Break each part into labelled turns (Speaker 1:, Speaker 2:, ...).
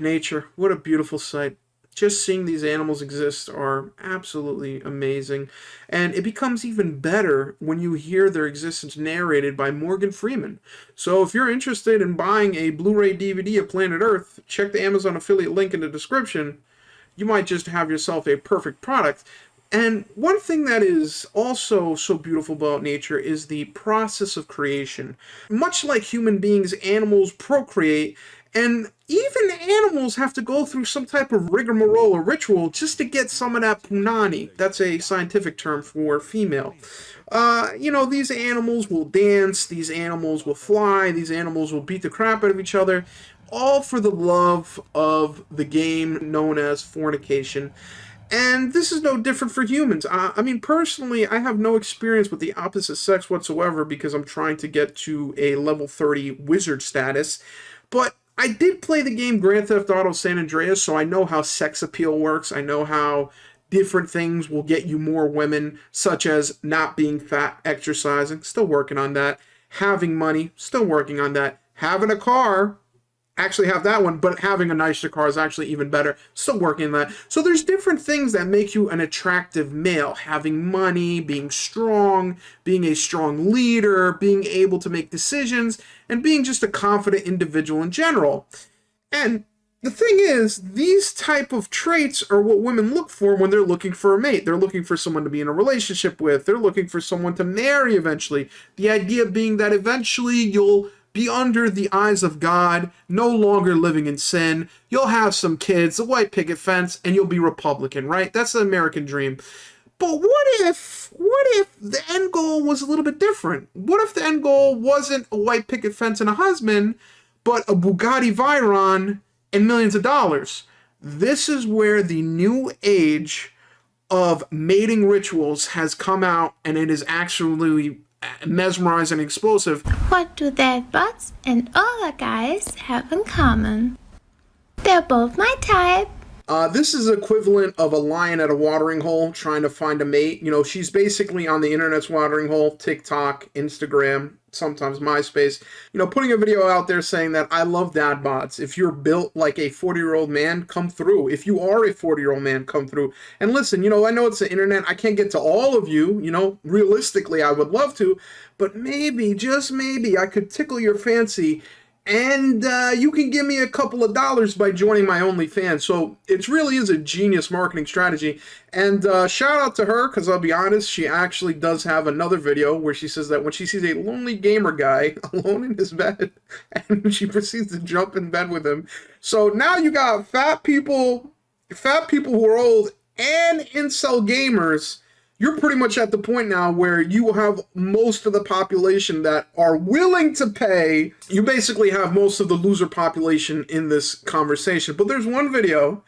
Speaker 1: nature, what a beautiful sight. Just seeing these animals exist are absolutely amazing. And it becomes even better when you hear their existence narrated by Morgan Freeman. So if you're interested in buying a Blu-ray DVD of Planet Earth, check the Amazon affiliate link in the description. You might just have yourself a perfect product. And one thing that is also so beautiful about nature is the process of creation. Much like human beings, animals procreate, and even animals have to go through some type of rigmarole or ritual just to get some of that punani. That's a scientific term for female. These animals will dance, these animals will fly, these animals will beat the crap out of each other, all for the love of the game known as fornication. And this is no different for humans. Personally, I have no experience with the opposite sex whatsoever because I'm trying to get to a level 30 wizard status. But I did play the game Grand Theft Auto San Andreas, so I know how sex appeal works. I know how different things will get you more women, such as not being fat, exercising, still working on that. Having money, still working on that. Having a car, actually have that one, but having a nicer car is actually even better. Still working on that. So there's different things that make you an attractive male. Having money, being strong, being a strong leader, being able to make decisions, and being just a confident individual in general. And the thing is, these type of traits are what women look for when they're looking for a mate. They're looking for someone to be in a relationship with. They're looking for someone to marry eventually. The idea being that eventually you'll be under the eyes of God, no longer living in sin. You'll have some kids, a white picket fence, and you'll be Republican, right? That's the American dream. But what if the end goal was a little bit different? What if the end goal wasn't a white picket fence and a husband, but a Bugatti Veyron and millions of dollars? This is where the new age of mating rituals has come out, and it is actually mesmerizing and explosive.
Speaker 2: What do dead butts and other guys have in common? They're both my type.
Speaker 1: This is equivalent of a lion at a watering hole trying to find a mate. She's basically on the internet's watering hole, TikTok, Instagram, sometimes MySpace, putting a video out there saying that I love dad bods. If you're built like a 40-year-old man, come through. If you are a 40-year-old man, come through. And listen, I know it's the internet. I can't get to all of you, realistically, I would love to, but maybe, just maybe, I could tickle your fancy. And you can give me a couple of dollars by joining my OnlyFans. So it really is a genius marketing strategy. And shout out to her, because I'll be honest, she actually does have another video where she says that when she sees a lonely gamer guy alone in his bed, and she proceeds to jump in bed with him. So now you got fat people who are old, and incel gamers. You're pretty much at the point now where you will have most of the population that are willing to pay. You basically have most of the loser population in this conversation. But there's one video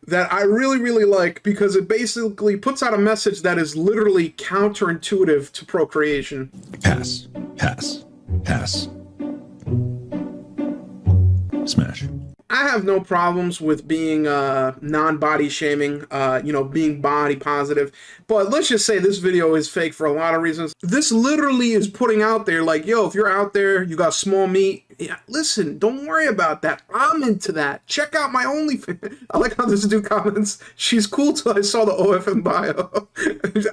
Speaker 1: that I really, really like because it basically puts out a message that is literally counterintuitive to procreation.
Speaker 3: Pass. Pass. Pass. Smash.
Speaker 1: I have no problems with being non-body shaming, being body positive. But let's just say this video is fake for a lot of reasons. This literally is putting out there like, yo, if you're out there, you got small meat. Yeah, listen, don't worry about that. I'm into that. Check out my OnlyFans. I like how this dude comments, she's cool till I saw the OFM bio.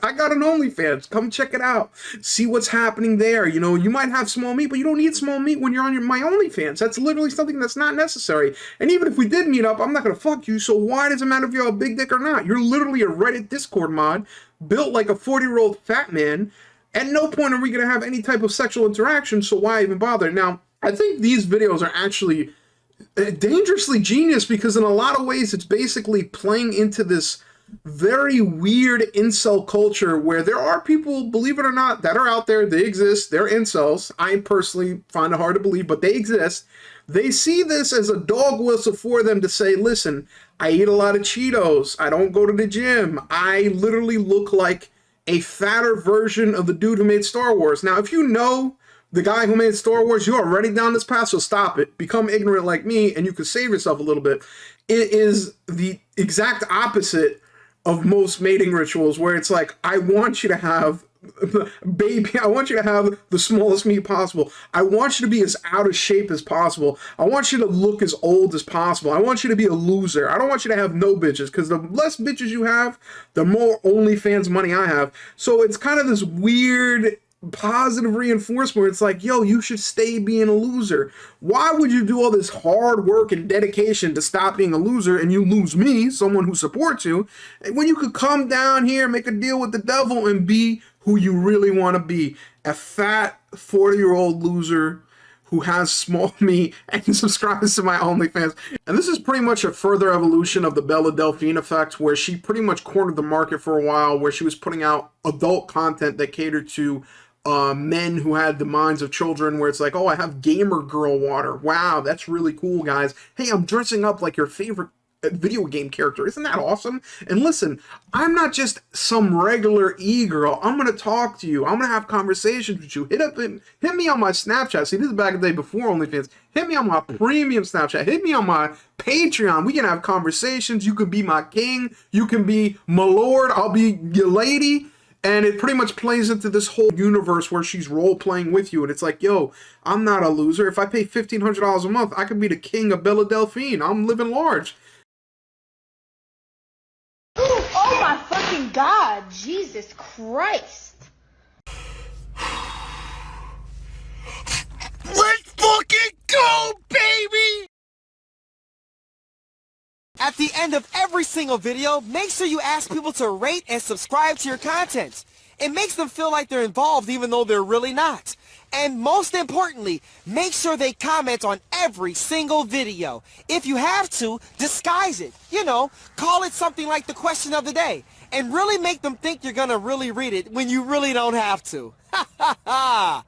Speaker 1: I got an OnlyFans. Come check it out. See what's happening there. You might have small meat, but you don't need small meat when you're on my OnlyFans. That's literally something that's not necessary. And even if we did meet up, I'm not going to fuck you, so why does it matter if you have a big dick or not? You're literally a Reddit Discord mod, built like a 40-year-old fat man. At no point are we going to have any type of sexual interaction, so why even bother? Now, I think these videos are actually dangerously genius because in a lot of ways it's basically playing into this very weird incel culture where there are people, believe it or not, that are out there. They exist. They're incels. I personally find it hard to believe, but they exist. They see this as a dog whistle for them to say, listen, I eat a lot of Cheetos. I don't go to the gym. I literally look like a fatter version of the dude who made Star Wars. Now, if you know the guy who made Star Wars, you're already down this path, so stop it. Become ignorant like me, and you can save yourself a little bit. It is the exact opposite of most mating rituals, where it's like, I want you to have baby, I want you to have the smallest meat possible. I want you to be as out of shape as possible. I want you to look as old as possible. I want you to be a loser. I don't want you to have no bitches, because the less bitches you have, the more OnlyFans money I have. So it's kind of this weird positive reinforcement where it's like, yo, you should stay being a loser. Why would you do all this hard work and dedication to stop being a loser and you lose me, someone who supports you, when you could come down here, make a deal with the devil, and be who you really want to be? A fat 40-year-old loser who has small meat and subscribes to my OnlyFans. And this is pretty much a further evolution of the Bella Delphine effect, where she pretty much cornered the market for a while, where she was putting out adult content that catered to men who had the minds of children, where it's like, oh, I have gamer girl water. Wow, that's really cool, guys. Hey, I'm dressing up like your favorite video game character. Isn't that awesome? And listen, I'm not just some regular e-girl. I'm going to talk to you. I'm going to have conversations with you. Hit me on my Snapchat. See, this is back in the day before OnlyFans. Hit me on my premium Snapchat. Hit me on my Patreon. We can have conversations. You can be my king. You can be my lord. I'll be your lady. And it pretty much plays into this whole universe where she's role-playing with you. And it's like, yo, I'm not a loser. If I pay $1,500 a month, I could be the king of Bella Delphine. I'm living large.
Speaker 4: Oh my fucking God, Jesus Christ.
Speaker 5: Let's fucking go, baby! At the end of every single video, make sure you ask people to rate and subscribe to your content. It makes them feel like they're involved even though they're really not. And most importantly, make sure they comment on every single video. If you have to, disguise it. You know, call it something like the question of the day. And really make them think you're gonna really read it when you really don't have to. Ha ha ha!